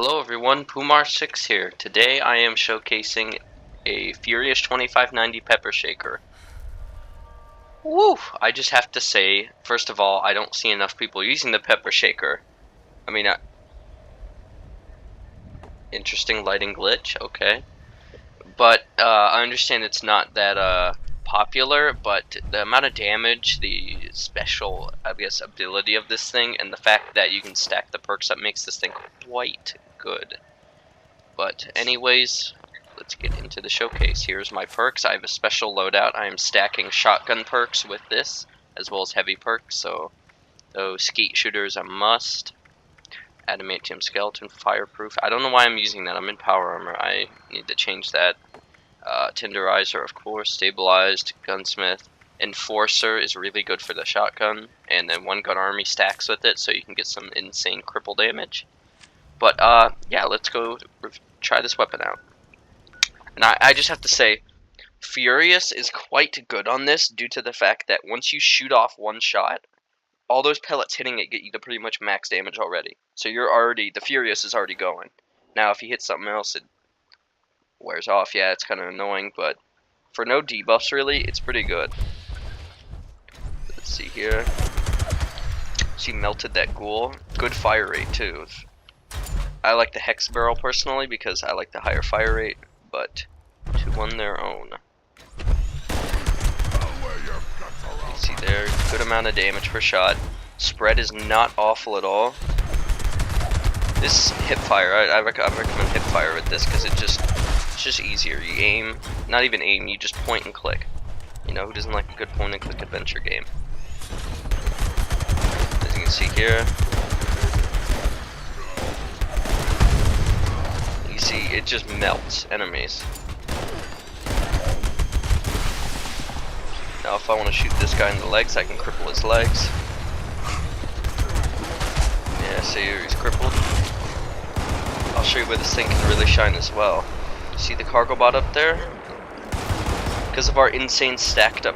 Hello everyone, Pumar6 here. Today I am showcasing a Furious 2590 Pepper Shaker. Woo! I just have to say, first of all, I don't see enough people using the Pepper Shaker. I mean, interesting lighting glitch, okay. But I understand it's not that popular, but the amount of damage, the special, I guess, ability of this thing, and the fact that you can stack the perks up makes this thing quite good. But anyways, let's get into the showcase. Here's my perks. I have a special loadout. I am stacking shotgun perks with this, as well as heavy perks, so those skeet shooters a must. Adamantium skeleton, fireproof. I don't know why I'm using that. I'm in power armor. I need to change that. Tenderizer, of course. Stabilized, gunsmith. Enforcer is really good for the shotgun, and then one gun army stacks with it, so you can get some insane cripple damage. But yeah, let's go try this weapon out. And I just have to say, Furious is quite good on this due to the fact that once you shoot off one shot, all those pellets hitting it get you to pretty much max damage already. So the Furious is already going. Now if you hit something else, it wears off. Yeah, it's kind of annoying, but for no debuffs really, it's pretty good. Let's see here. She melted that ghoul. Good fire rate too. I like the Hex Barrel personally because I like the higher fire rate, but to one their own. You see there, good amount of damage per shot. Spread is not awful at all. This hipfire, I recommend hipfire with this because it's just easier. You aim, not even aim, you just point and click. You know, who doesn't like a good point and click adventure game? As you can see here, you see it just melts enemies. Now if I want to shoot this guy in the legs, I can cripple his legs. Yeah, see here, he's crippled. I'll show you where this thing can really shine as well. See the cargo bot up there? Because of our insane stacked up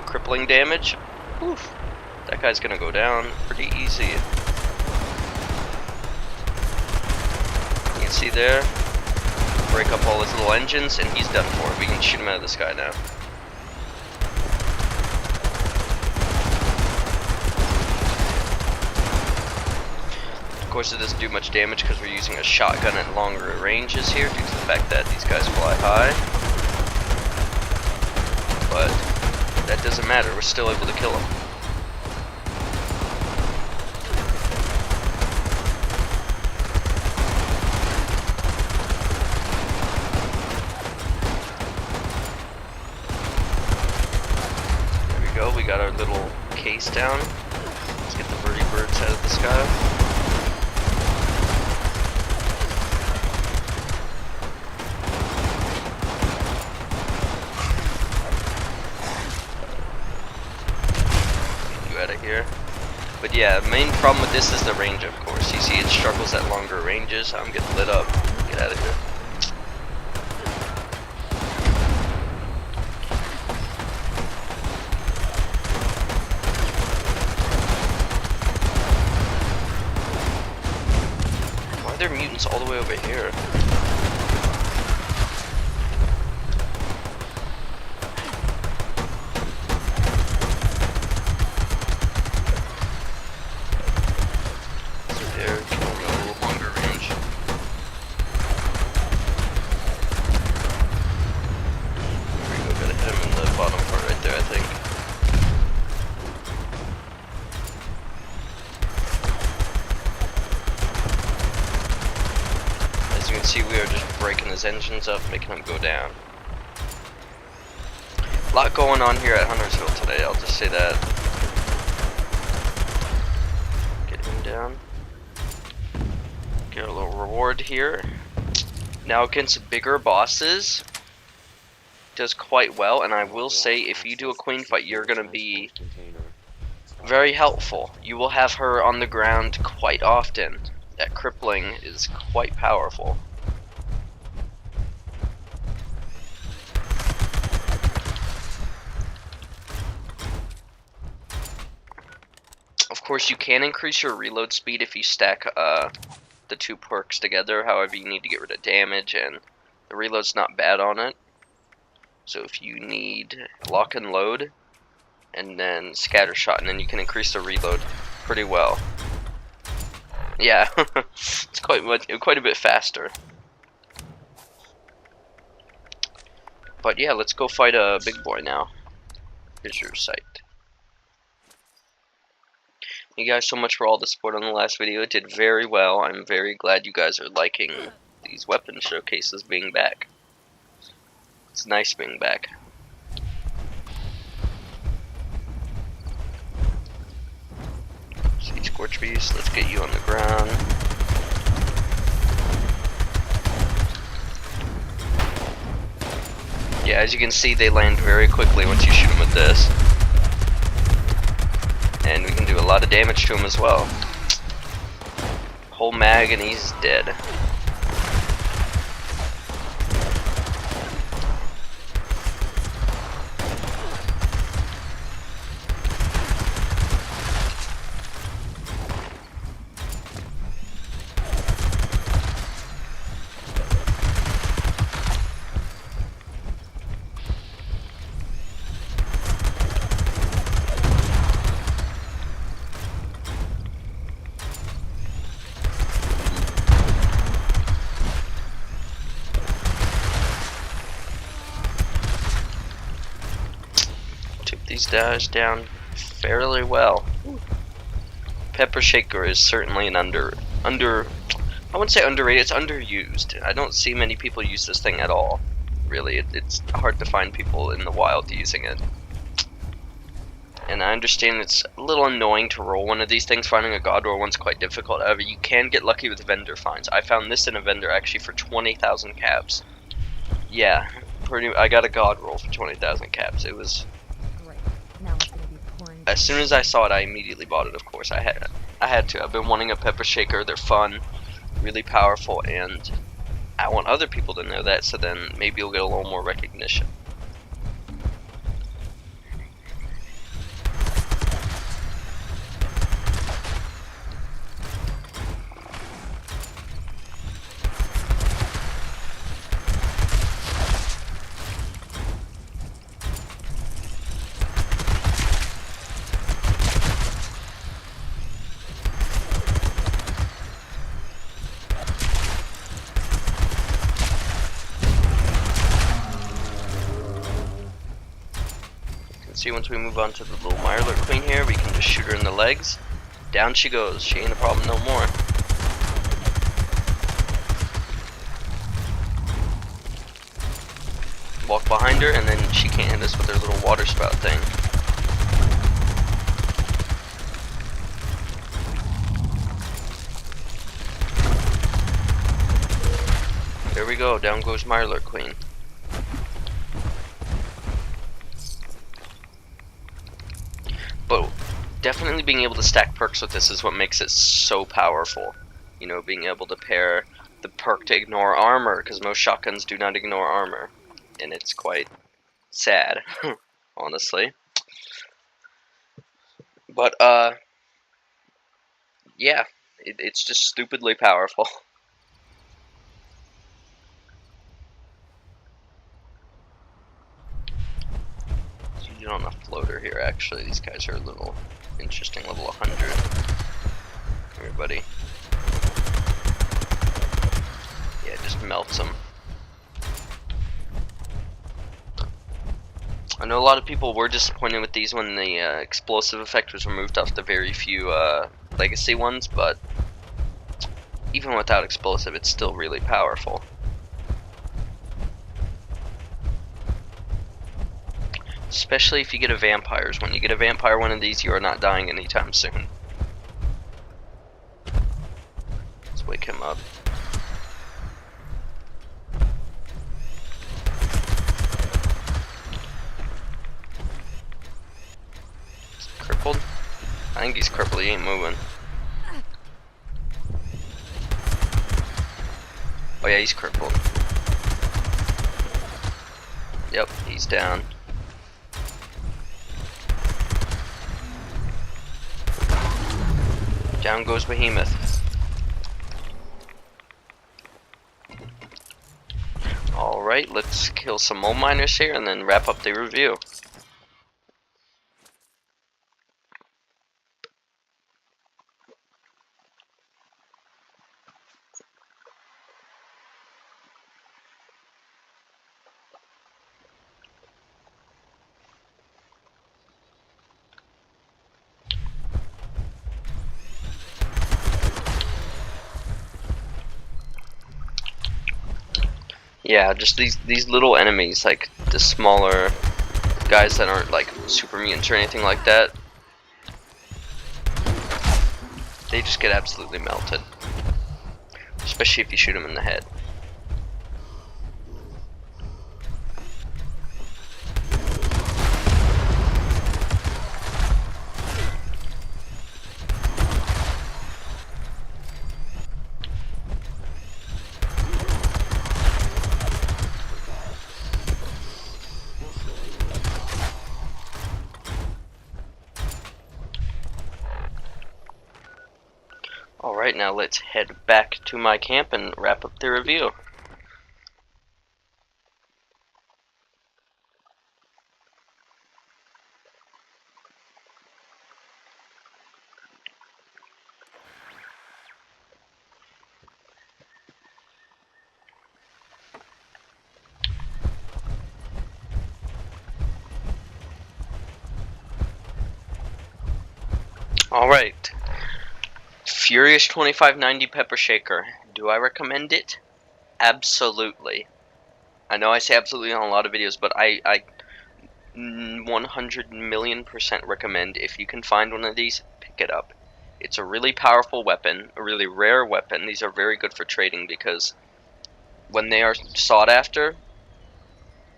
crippling damage, oof, that guy's gonna go down pretty easy. You can see there, break up all his little engines and he's done for. We can shoot him out of the sky now. Of course it doesn't do much damage because we're using a shotgun at longer ranges here due to the fact that these guys fly high. But that doesn't matter, we're still able to kill them. There we go, we got our little case down. Let's get the birdie birds out of the sky. Out of here. But yeah, main problem with this is the range, of course. You see it struggles at longer ranges. I'm getting lit up. Get out of here. Why are there mutants all the way over here? Bottom part right there, I think. As you can see, we are just breaking his engines up, making him go down. A lot going on here at Huntersville today, I'll just say that. Get him down. Get a little reward here. Now against bigger bosses, does quite well, and I will say if you do a queen fight, you're going to be very helpful. You will have her on the ground quite often. That crippling is quite powerful. Of course, you can increase your reload speed if you stack the two perks together. However, you need to get rid of damage, and the reload's not bad on it. So if you need lock and load, and then scatter shot, and then you can increase the reload pretty well. Yeah, it's quite a bit faster. But yeah, let's go fight a big boy now. Here's your site. Thank you guys so much for all the support on the last video. It did very well. I'm very glad you guys are liking these weapon showcases being back. It's nice being back. See, Scorch Beast, let's get you on the ground. Yeah, as you can see, they land very quickly once you shoot them with this. And we can do a lot of damage to him as well. Whole mag and he's dead. These guys down fairly well. Pepper Shaker is certainly an I wouldn't say underrated, it's underused. I don't see many people use this thing at all. Really, it's hard to find people in the wild using it. And I understand it's a little annoying to roll one of these things. Finding a God Roll one's quite difficult. However, you can get lucky with vendor finds. I found this in a vendor actually for 20,000 caps. Yeah, I got a God Roll for 20,000 caps. It was... As soon as I saw it, I immediately bought it. Of course, I had to. I've been wanting a Pepper Shaker. They're fun, really powerful, and I want other people to know that. So then maybe you'll get a little more recognition. See, once we move on to the little Mirelurk Queen here, we can just shoot her in the legs. Down she goes. She ain't a problem no more. Walk behind her, and then she can't hit us with her little water spout thing. There we go. Down goes Mirelurk Queen. But definitely being able to stack perks with this is what makes it so powerful. You know, being able to pair the perk to ignore armor, because most shotguns do not ignore armor. And it's quite sad, honestly. But, yeah, it's just stupidly powerful. On a floater here, actually. These guys are a little interesting. Level 100. Everybody. Yeah, it just melts them. I know a lot of people were disappointed with these when the explosive effect was removed off the very few legacy ones, but even without explosive, it's still really powerful. Especially if you get a vampires. When you get a vampire one of these, you are not dying anytime soon. Let's wake him up. Is he crippled? I think he's crippled, he ain't moving. Oh yeah, he's crippled. Yep, he's down. Down goes Behemoth. Alright, let's kill some mole miners here and then wrap up the review. Yeah, just these little enemies, like the smaller guys that aren't like super mutants or anything like that. They just get absolutely melted. Especially if you shoot them in the head. Alright, now let's head back to my camp and wrap up the review. Alright. Furious 2590 Pepper Shaker. Do I recommend it? Absolutely. I know I say absolutely on a lot of videos, but I 100,000,000% recommend, if you can find one of these, pick it up. It's a really powerful weapon, a really rare weapon. These are very good for trading because when they are sought after,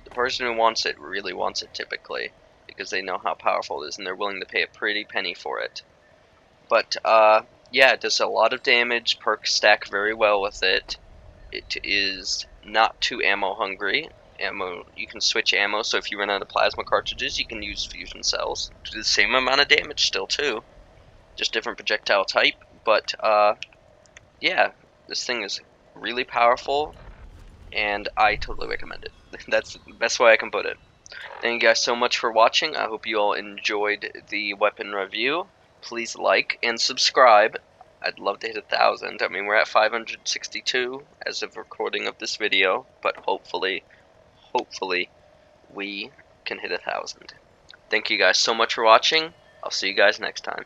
the person who wants it really wants it typically, because they know how powerful it is and they're willing to pay a pretty penny for it. But yeah, it does a lot of damage. Perks stack very well with it. It is not too ammo hungry. You can switch ammo, so if you run out of plasma cartridges, you can use fusion cells. Do the same amount of damage still too, just different projectile type. But yeah, this thing is really powerful, and I totally recommend it. That's the best way I can put it. Thank you guys so much for watching. I hope you all enjoyed the weapon review. Please like and subscribe. I'd love to hit 1,000. I mean, we're at 562 as of recording of this video, but hopefully we can hit 1,000. Thank you guys so much for watching. I'll see you guys next time.